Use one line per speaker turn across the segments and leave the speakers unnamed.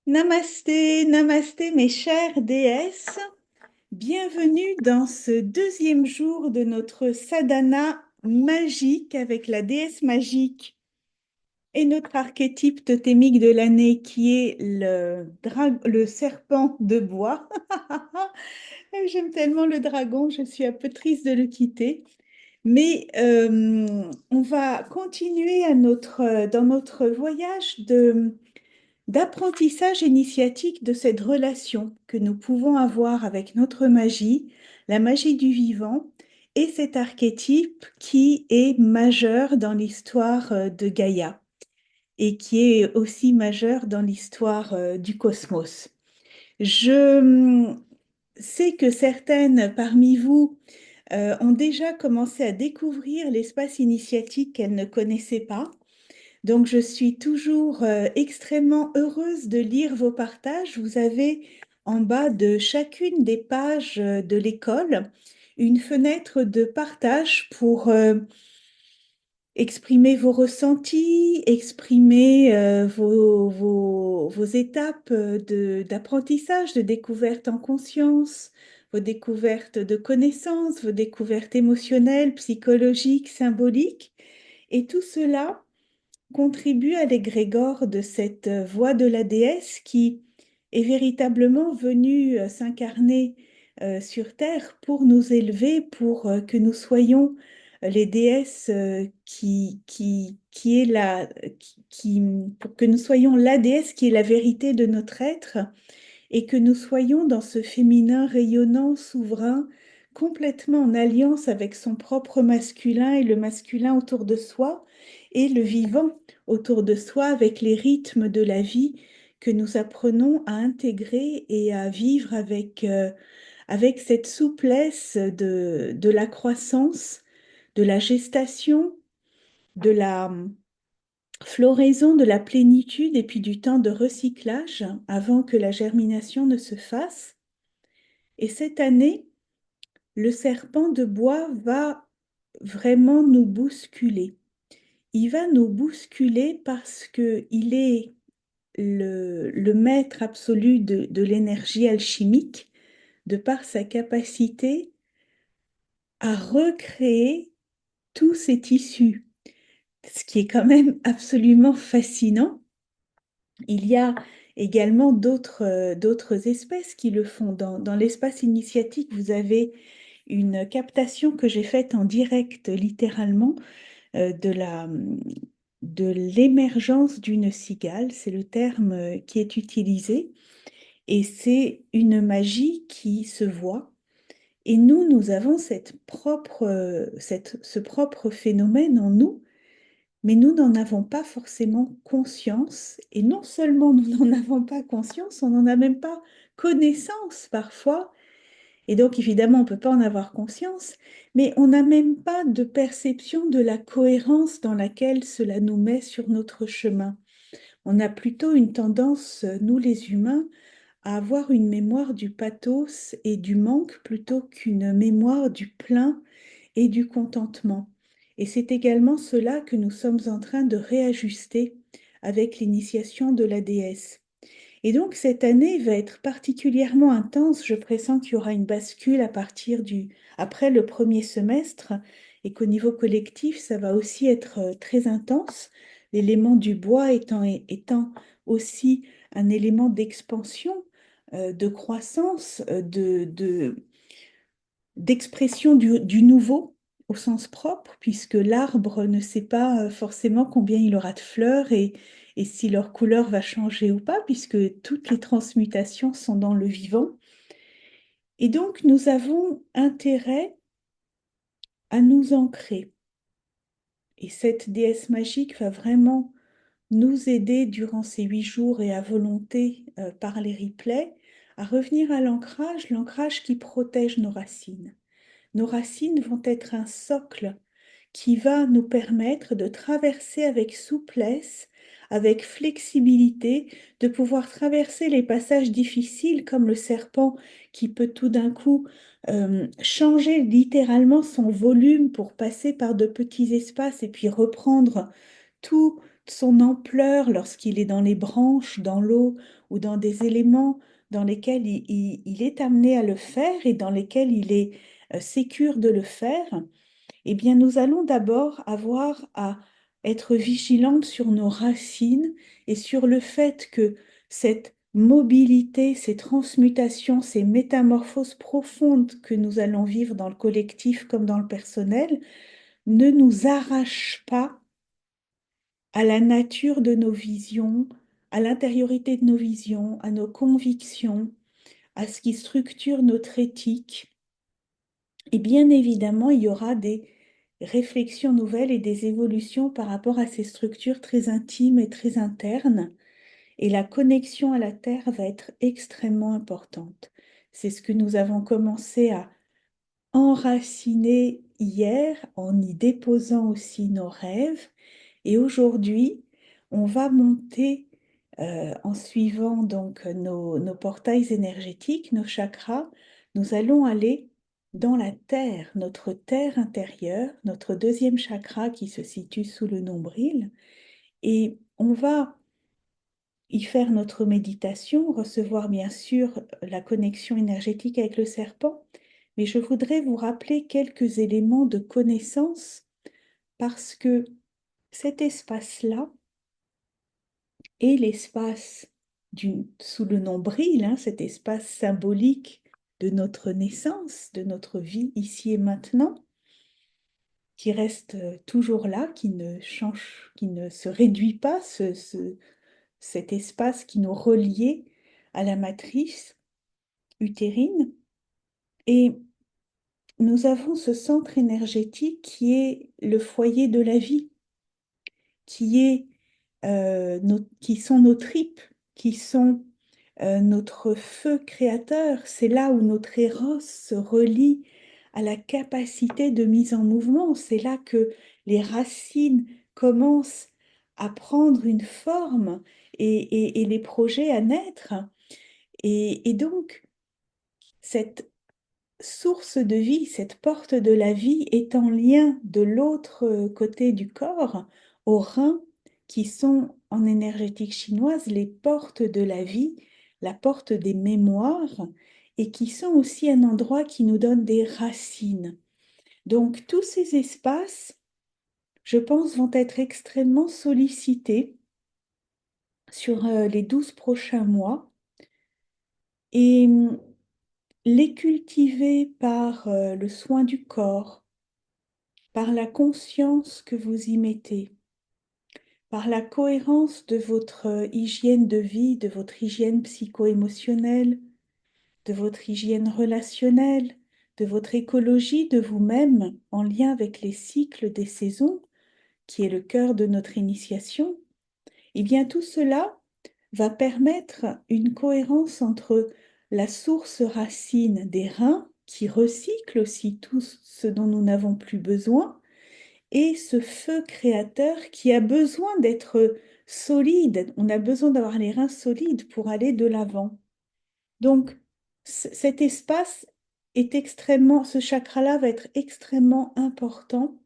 Namasté, namasté mes chères déesses, bienvenue dans ce deuxième jour de notre sadhana magique avec la déesse magique et notre archétype totémique de l'année qui est le serpent de bois. J'aime tellement le dragon, je suis un peu triste de le quitter. Mais on va continuer dans notre voyage d'apprentissage initiatique de cette relation que nous pouvons avoir avec notre magie, la magie du vivant, et cet archétype qui est majeur dans l'histoire de Gaïa et qui est aussi majeur dans l'histoire du cosmos. Je sais que certaines parmi vous ont déjà commencé à découvrir l'espace initiatique qu'elles ne connaissaient pas. Donc, je suis toujours extrêmement heureuse de lire vos partages. Vous avez en bas de chacune des pages de l'école une fenêtre de partage pour exprimer vos ressentis, exprimer vos étapes d'apprentissage, de découverte en conscience, vos découvertes de connaissances, vos découvertes émotionnelles, psychologiques, symboliques. Et tout cela contribue à l'égrégore de cette voix de la déesse qui est véritablement venue s'incarner sur Terre pour nous élever, pour que nous soyons les déesses qui est pour que nous soyons la déesse qui est la vérité de notre être et que nous soyons dans ce féminin rayonnant, souverain, complètement en alliance avec son propre masculin et le masculin autour de soi, et le vivant autour de soi avec les rythmes de la vie que nous apprenons à intégrer et à vivre avec cette souplesse de la croissance, de la gestation, de la floraison, de la plénitude et puis du temps de recyclage avant que la germination ne se fasse. Et cette année, le serpent de bois va vraiment nous bousculer. Il va nous bousculer parce que il est le maître absolu de l'énergie alchimique, de par sa capacité à recréer tous ces tissus, ce qui est quand même absolument fascinant. Il y a également d'autres espèces qui le font. Dans l'espace initiatique, vous avez une captation que j'ai faite en direct, littéralement, de l'émergence d'une cigale. C'est le terme qui est utilisé. Et c'est une magie qui se voit. Et nous avons ce propre phénomène en nous, mais nous n'en avons pas forcément conscience. Et non seulement nous n'en avons pas conscience, on n'en a même pas connaissance parfois. Et donc, évidemment, on ne peut pas en avoir conscience, mais on n'a même pas de perception de la cohérence dans laquelle cela nous met sur notre chemin. On a plutôt une tendance, nous les humains, à avoir une mémoire du pathos et du manque plutôt qu'une mémoire du plein et du contentement. Et c'est également cela que nous sommes en train de réajuster avec l'initiation de la déesse. Et donc cette année va être particulièrement intense. Je pressens qu'il y aura une bascule après le premier semestre et qu'au niveau collectif, ça va aussi être très intense. L'élément du bois étant aussi un élément d'expansion, de croissance, d'expression du nouveau au sens propre, puisque l'arbre ne sait pas forcément combien il aura de fleurs et si leur couleur va changer ou pas, puisque toutes les transmutations sont dans le vivant. Et donc, nous avons intérêt à nous ancrer. Et cette déesse magique va vraiment nous aider durant ces 8 jours et à volonté par les replays à revenir à l'ancrage qui protège nos racines. Nos racines vont être un socle qui va nous permettre de traverser avec souplesse, avec flexibilité, de pouvoir traverser les passages difficiles comme le serpent qui peut tout d'un coup changer littéralement son volume pour passer par de petits espaces et puis reprendre tout, son ampleur lorsqu'il est dans les branches, dans l'eau ou dans des éléments dans lesquels il est amené à le faire et dans lesquels il est sécure de le faire, eh bien, nous allons d'abord avoir à être vigilantes sur nos racines et sur le fait que cette mobilité, ces transmutations, ces métamorphoses profondes que nous allons vivre dans le collectif comme dans le personnel ne nous arrachent pas à la nature de nos visions, à l'intériorité de nos visions, à nos convictions, à ce qui structure notre éthique. Et bien évidemment, il y aura des réflexions nouvelles et des évolutions par rapport à ces structures très intimes et très internes. Et la connexion à la Terre va être extrêmement importante. C'est ce que nous avons commencé à enraciner hier en y déposant aussi nos rêves. Et aujourd'hui, on va monter en suivant donc nos portails énergétiques, nos chakras. Nous allons aller dans la terre, notre terre intérieure, notre deuxième chakra qui se situe sous le nombril. Et on va y faire notre méditation, recevoir bien sûr la connexion énergétique avec le serpent. Mais je voudrais vous rappeler quelques éléments de connaissance parce que cet espace-là est l'espace sous le nombril, hein, cet espace symbolique de notre naissance, de notre vie ici et maintenant, qui reste toujours là, qui ne change, qui ne se réduit pas, cet espace qui nous reliait à la matrice utérine. Et nous avons ce centre énergétique qui est le foyer de la vie, qui est, qui sont nos tripes, qui sont notre feu créateur. C'est là où notre éros se relie à la capacité de mise en mouvement. C'est là que les racines commencent à prendre une forme et les projets à naître. Et donc, cette source de vie, cette porte de la vie est en lien de l'autre côté du corps, aux reins, qui sont en énergétique chinoise les portes de la vie, la porte des mémoires, et qui sont aussi un endroit qui nous donne des racines. Donc tous ces espaces, je pense, vont être extrêmement sollicités sur les 12 prochains mois. Et les cultiver par le soin du corps, par la conscience que vous y mettez, par la cohérence de votre hygiène de vie, de votre hygiène psycho-émotionnelle, de votre hygiène relationnelle, de votre écologie de vous-même en lien avec les cycles des saisons, qui est le cœur de notre initiation, eh bien tout cela va permettre une cohérence entre la source racine des reins, qui recycle aussi tout ce dont nous n'avons plus besoin, et ce feu créateur qui a besoin d'être solide. On a besoin d'avoir les reins solides pour aller de l'avant. Donc, cet espace est extrêmement, ce chakra-là va être extrêmement important.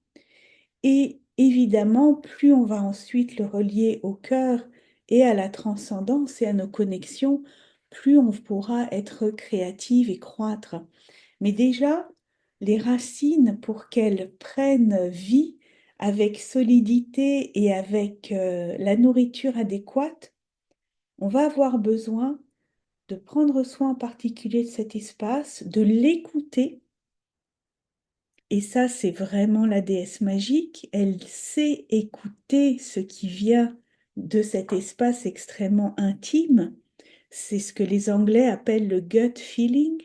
Et évidemment, plus on va ensuite le relier au cœur et à la transcendance et à nos connexions, plus on pourra être créative et croître. Mais déjà, les racines, pour qu'elles prennent vie avec solidité et avec la nourriture adéquate, on va avoir besoin de prendre soin en particulier de cet espace, de l'écouter. Et ça, c'est vraiment la déesse magique. Elle sait écouter ce qui vient de cet espace extrêmement intime. C'est ce que les Anglais appellent le gut feeling,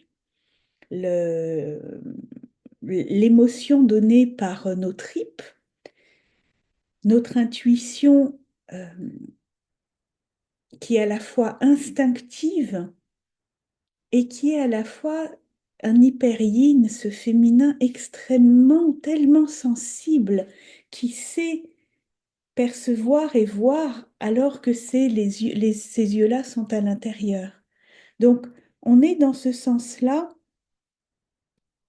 l'émotion donnée par nos tripes, notre intuition euh, qui est à la fois instinctive et qui est à la fois un hyper-yin, ce féminin extrêmement, tellement sensible, qui sait percevoir et voir alors que ces yeux-là sont à l'intérieur. Donc, on est dans ce sens-là,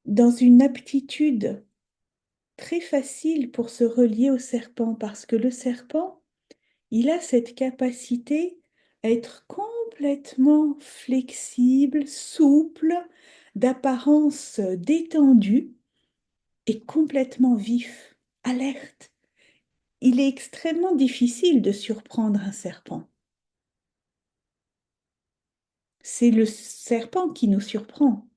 dans une aptitude très facile pour se relier au serpent, parce que le serpent, il a cette capacité à être complètement flexible, souple, d'apparence détendue et complètement vif, alerte. Il est extrêmement difficile de surprendre un serpent. C'est le serpent qui nous surprend.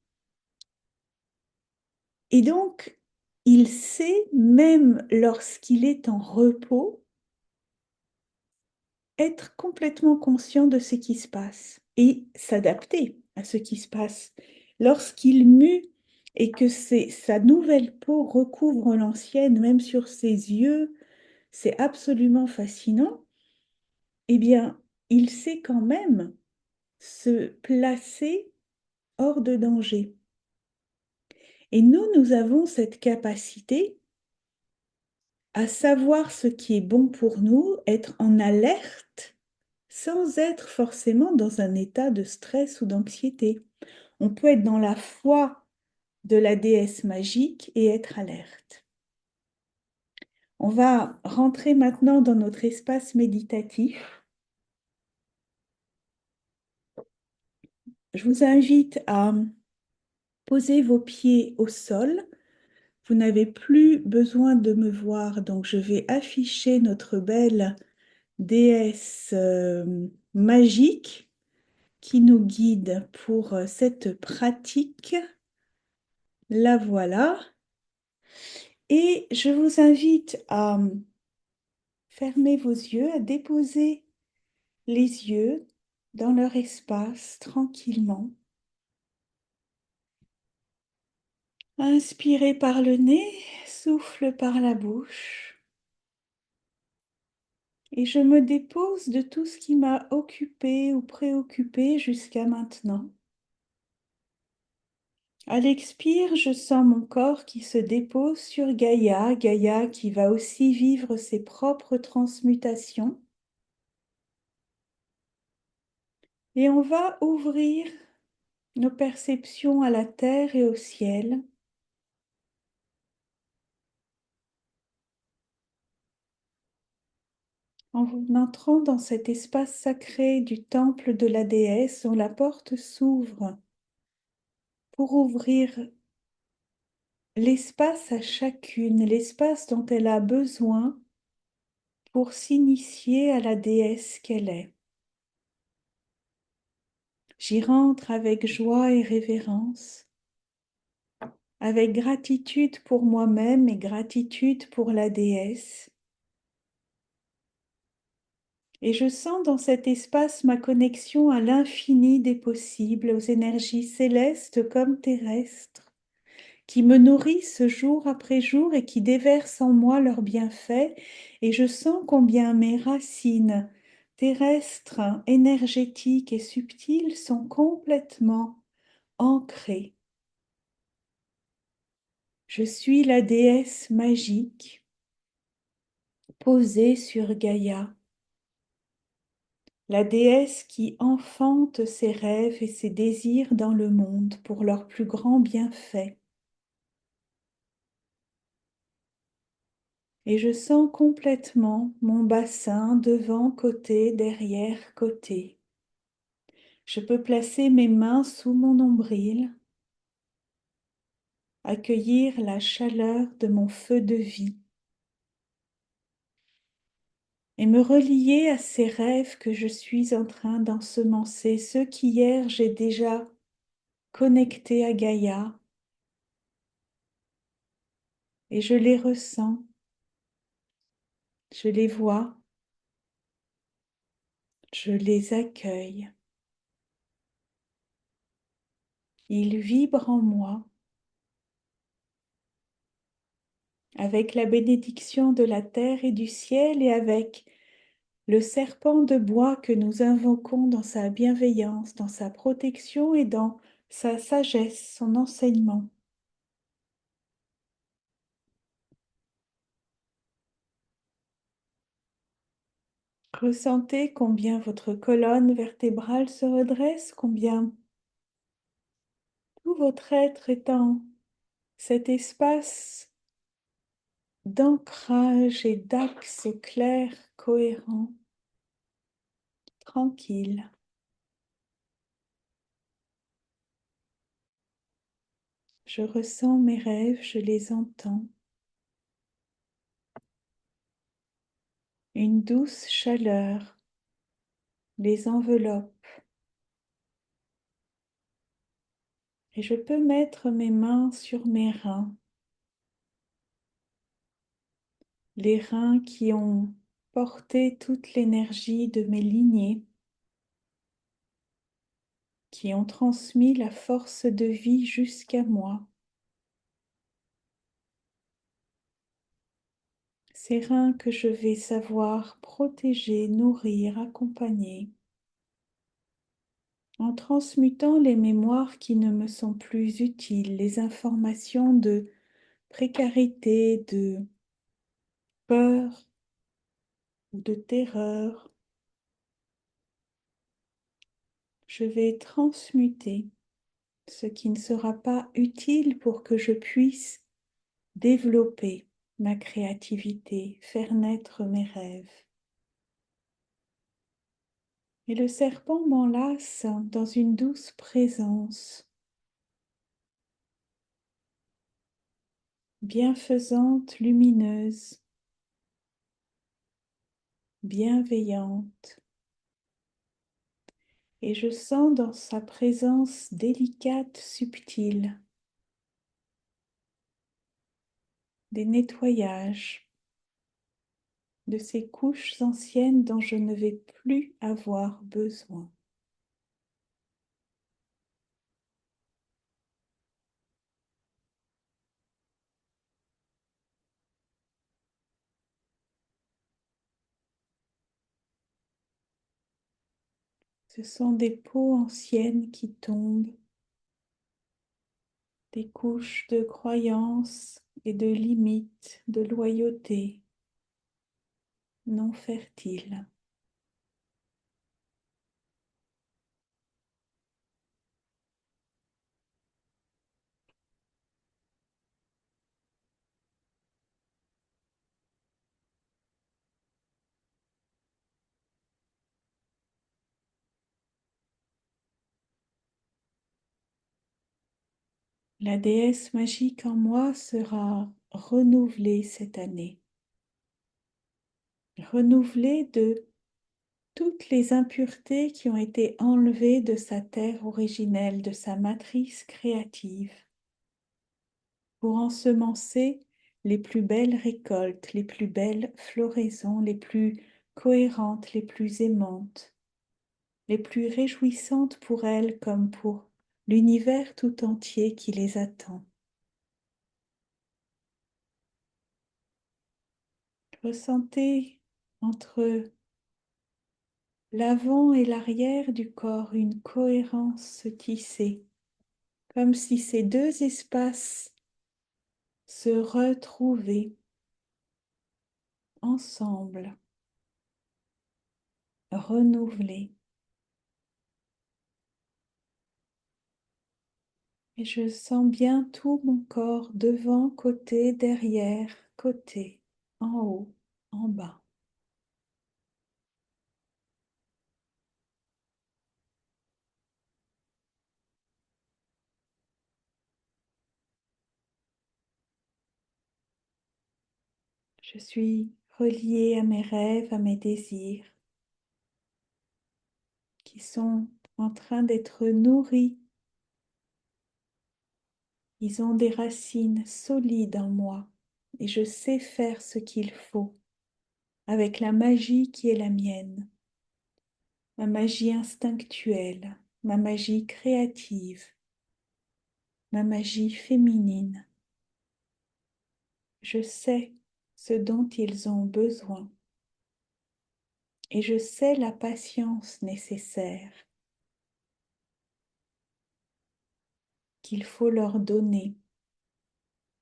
Et donc, il sait, même lorsqu'il est en repos, être complètement conscient de ce qui se passe et s'adapter à ce qui se passe. Lorsqu'il mue et que sa nouvelle peau recouvre l'ancienne, même sur ses yeux, c'est absolument fascinant, eh bien, il sait quand même se placer hors de danger. Et nous avons cette capacité à savoir ce qui est bon pour nous, être en alerte sans être forcément dans un état de stress ou d'anxiété. On peut être dans la foi de la déesse magique et être alerte. On va rentrer maintenant dans notre espace méditatif. Je vous invite à poser vos pieds au sol. Vous n'avez plus besoin de me voir, donc je vais afficher notre belle déesse magique qui nous guide pour cette pratique. La voilà. Et je vous invite à fermer vos yeux, à déposer les yeux dans leur espace tranquillement. Inspirez par le nez, souffle par la bouche. Et je me dépose de tout ce qui m'a occupé ou préoccupé jusqu'à maintenant. À l'expire, je sens mon corps qui se dépose sur Gaïa, Gaïa qui va aussi vivre ses propres transmutations. Et on va ouvrir nos perceptions à la terre et au ciel. En entrant dans cet espace sacré du temple de la déesse, dont la porte s'ouvre pour ouvrir l'espace à chacune, l'espace dont elle a besoin pour s'initier à la déesse qu'elle est. J'y rentre avec joie et révérence, avec gratitude pour moi-même et gratitude pour la déesse. Et je sens dans cet espace ma connexion à l'infini des possibles, aux énergies célestes comme terrestres, qui me nourrissent jour après jour et qui déversent en moi leurs bienfaits. Et je sens combien mes racines terrestres, énergétiques et subtiles sont complètement ancrées. Je suis la déesse magique posée sur Gaïa, la déesse qui enfante ses rêves et ses désirs dans le monde pour leur plus grand bienfait. Et je sens complètement mon bassin devant côté, derrière côté. Je peux placer mes mains sous mon nombril, accueillir la chaleur de mon feu de vie et me relier à ces rêves que je suis en train d'ensemencer, ceux qu'hier j'ai déjà connectés à Gaïa, et je les ressens, je les vois, je les accueille. Ils vibrent en moi avec la bénédiction de la terre et du ciel et avec le serpent de bois que nous invoquons dans sa bienveillance, dans sa protection et dans sa sagesse, son enseignement. Ressentez combien votre colonne vertébrale se redresse, combien tout votre être est en cet espace d'ancrage et d'axe clair cohérent. tranquille. Je ressens mes rêves, je les entends. Une douce chaleur les enveloppe et je peux mettre mes mains sur mes reins, les reins qui ont porté toute l'énergie de mes lignées, qui ont transmis la force de vie jusqu'à moi. Ces reins que je vais savoir protéger, nourrir, accompagner, en transmutant les mémoires qui ne me sont plus utiles, les informations de précarité, de peur ou de terreur. Je vais transmuter ce qui ne sera pas utile pour que je puisse développer ma créativité, faire naître mes rêves. Et le serpent m'enlace dans une douce présence, bienfaisante, lumineuse, bienveillante. Et je sens dans sa présence délicate, subtile, des nettoyages de ces couches anciennes dont je ne vais plus avoir besoin. Ce sont des peaux anciennes qui tombent, des couches de croyances et de limites, de loyauté non fertiles. La déesse magique en moi sera renouvelée cette année, renouvelée de toutes les impuretés qui ont été enlevées de sa terre originelle, de sa matrice créative, pour ensemencer les plus belles récoltes, les plus belles floraisons, les plus cohérentes, les plus aimantes, les plus réjouissantes pour elle comme pour l'univers tout entier qui les attend. Ressentez entre l'avant et l'arrière du corps une cohérence se tisser, comme si ces deux espaces se retrouvaient ensemble, renouvelés. Et je sens bien tout mon corps devant, côté, derrière, côté, en haut, en bas. Je suis reliée à mes rêves, à mes désirs, qui sont en train d'être nourris. Ils ont des racines solides en moi et je sais faire ce qu'il faut avec la magie qui est la mienne, ma magie instinctuelle, ma magie créative, ma magie féminine. Je sais ce dont ils ont besoin et je sais la patience nécessaire qu'il faut leur donner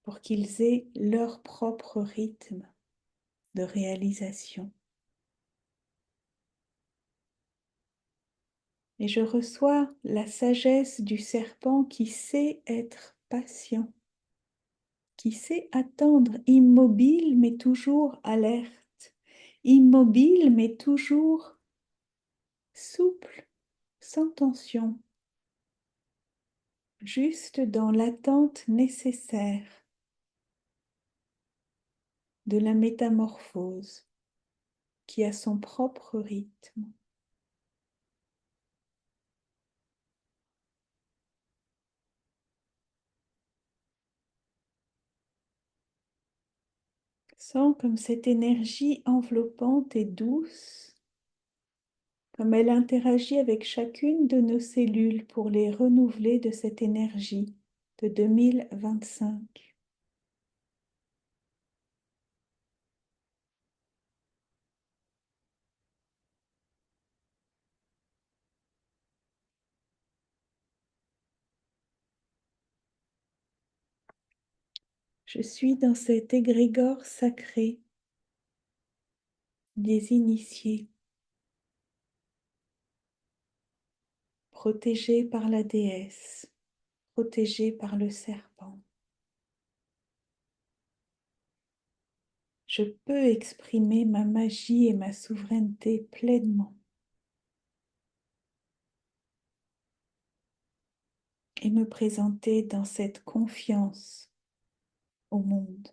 pour qu'ils aient leur propre rythme de réalisation. Et je reçois la sagesse du serpent qui sait être patient, qui sait attendre, immobile mais toujours alerte, immobile mais toujours souple, sans tension, juste dans l'attente nécessaire de la métamorphose qui a son propre rythme. Sens comme cette énergie enveloppante et douce, comme elle interagit avec chacune de nos cellules pour les renouveler de cette énergie de 2025. Je suis dans cet égrégore sacré des initiés, protégés par la déesse, protégés par le serpent. Je peux exprimer ma magie et ma souveraineté pleinement et me présenter dans cette confiance au monde.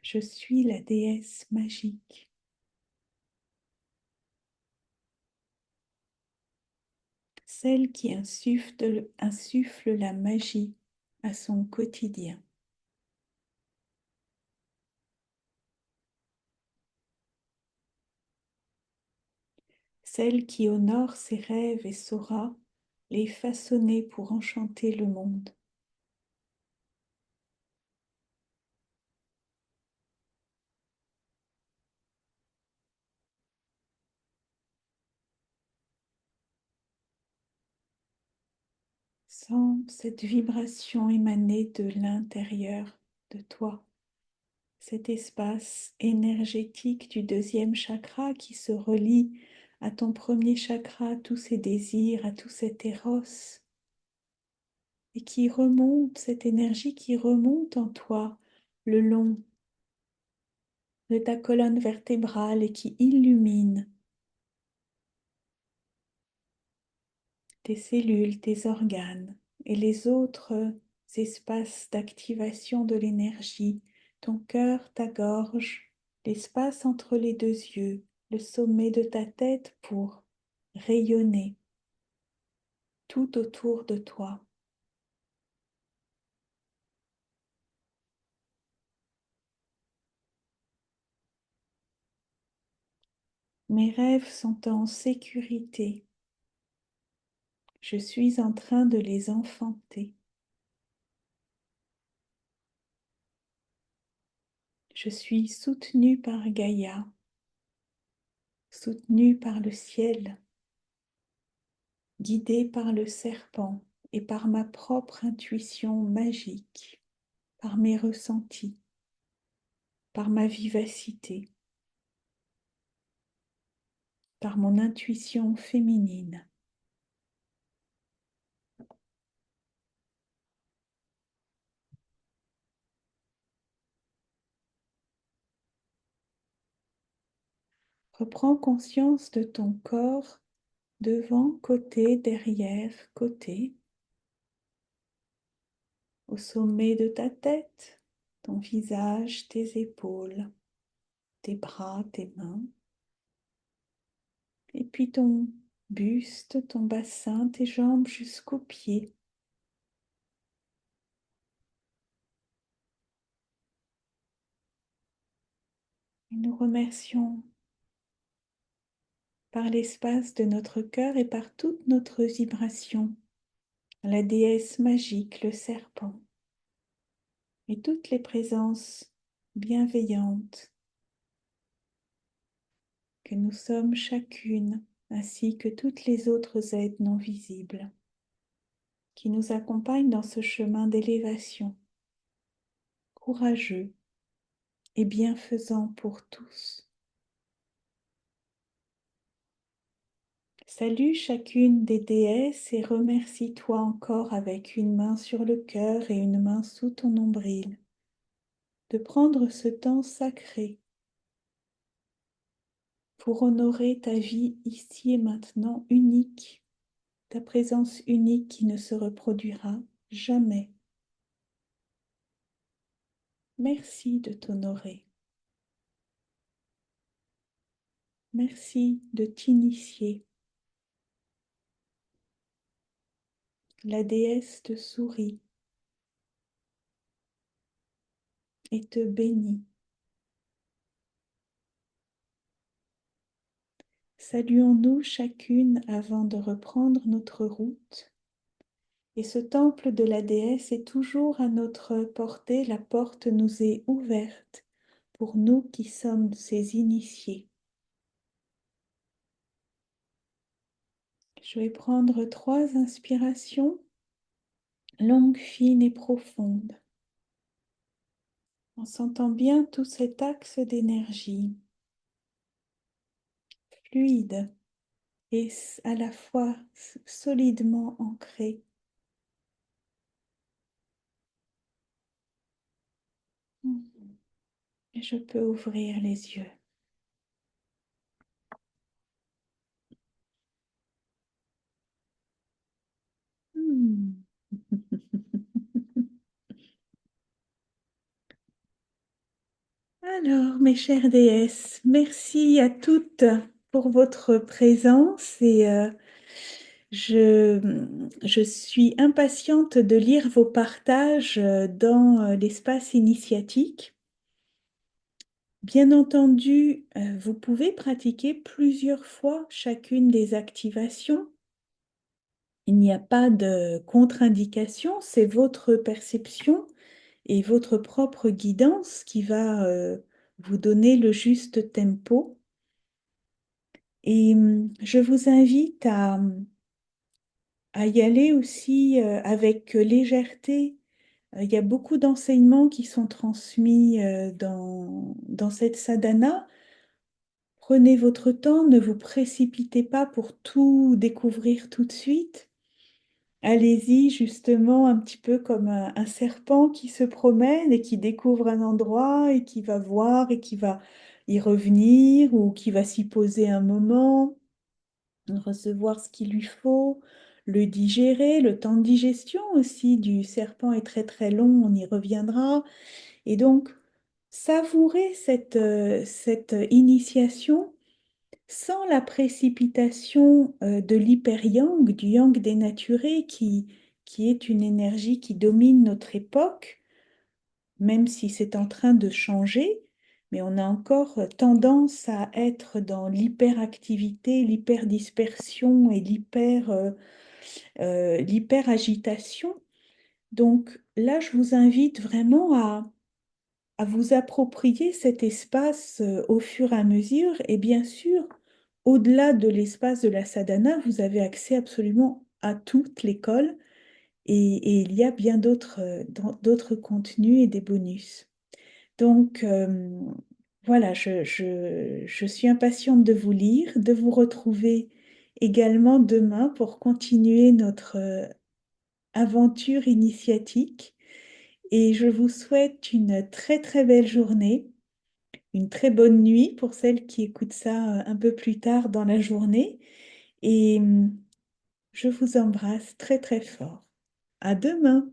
Je suis la déesse magique, celle qui insuffle la magie à son quotidien. Celle qui honore ses rêves et saura les façonner pour enchanter le monde. Sens cette vibration émaner de l'intérieur de toi, cet espace énergétique du deuxième chakra qui se relie à ton premier chakra, à tous ces désirs, à tout cet éros, et qui remonte, cette énergie qui remonte en toi le long de ta colonne vertébrale et qui illumine tes cellules, tes organes et les autres espaces d'activation de l'énergie, ton cœur, ta gorge, l'espace entre les deux yeux, le sommet de ta tête pour rayonner tout autour de toi. Mes rêves sont en sécurité. Je suis en train de les enfanter. Je suis soutenue par Gaïa, soutenue par le ciel, guidée par le serpent et par ma propre intuition magique, par mes ressentis, par ma vivacité, par mon intuition féminine. Reprends conscience de ton corps devant, côté, derrière, côté, au sommet de ta tête, ton visage, tes épaules, tes bras, tes mains, et puis ton buste, ton bassin, tes jambes jusqu'aux pieds. Et nous remercions par l'espace de notre cœur et par toute notre vibration la déesse magique, le serpent, et toutes les présences bienveillantes que nous sommes chacune, ainsi que toutes les autres aides non visibles, qui nous accompagne dans ce chemin d'élévation, courageux et bienfaisant pour tous. Salue chacune des déesses et remercie-toi encore avec une main sur le cœur et une main sous ton nombril de prendre ce temps sacré pour honorer ta vie ici et maintenant unique, ta présence unique qui ne se reproduira jamais. Merci de t'honorer. Merci de t'initier. La déesse te sourit et te bénit. Saluons-nous chacune avant de reprendre notre route. Et ce temple de la déesse est toujours à notre portée, la porte nous est ouverte pour nous qui sommes ses initiés. Je vais prendre 3 inspirations, longues, fines et profondes, en sentant bien tout cet axe d'énergie, fluide et à la fois solidement ancré. Et je peux ouvrir les yeux. Hmm. Alors, mes chères déesses, merci à toutes pour votre présence et je, je suis impatiente de lire vos partages dans l'espace initiatique. Bien entendu, vous pouvez pratiquer plusieurs fois chacune des activations. Il n'y a pas de contre-indication, c'est votre perception et votre propre guidance qui va vous donner le juste tempo. Et je vous invite à y aller aussi avec légèreté. Il y a beaucoup d'enseignements qui sont transmis dans cette sadhana. Prenez votre temps, ne vous précipitez pas pour tout découvrir tout de suite. Allez-y justement un petit peu comme un serpent qui se promène et qui découvre un endroit et qui va voir et qui va y revenir ou qui va s'y poser un moment, recevoir ce qu'il lui faut, le digérer, le temps de digestion aussi du serpent est très très long, on y reviendra. Et donc, savourer cette initiation sans la précipitation de l'hyper-yang, du yang dénaturé, qui est une énergie qui domine notre époque, même si c'est en train de changer, mais on a encore tendance à être dans l'hyperactivité, l'hyperdispersion et l'hyperagitation. Donc là, je vous invite vraiment à vous approprier cet espace au fur et à mesure. Et bien sûr, au-delà de l'espace de la sadhana, vous avez accès absolument à toute l'école et il y a bien d'autres contenus et des bonus. Donc, voilà, je suis impatiente de vous lire, de vous retrouver également demain pour continuer notre aventure initiatique. Et je vous souhaite une très très belle journée, une très bonne nuit pour celles qui écoutent ça un peu plus tard dans la journée. Et je vous embrasse très très fort. À demain.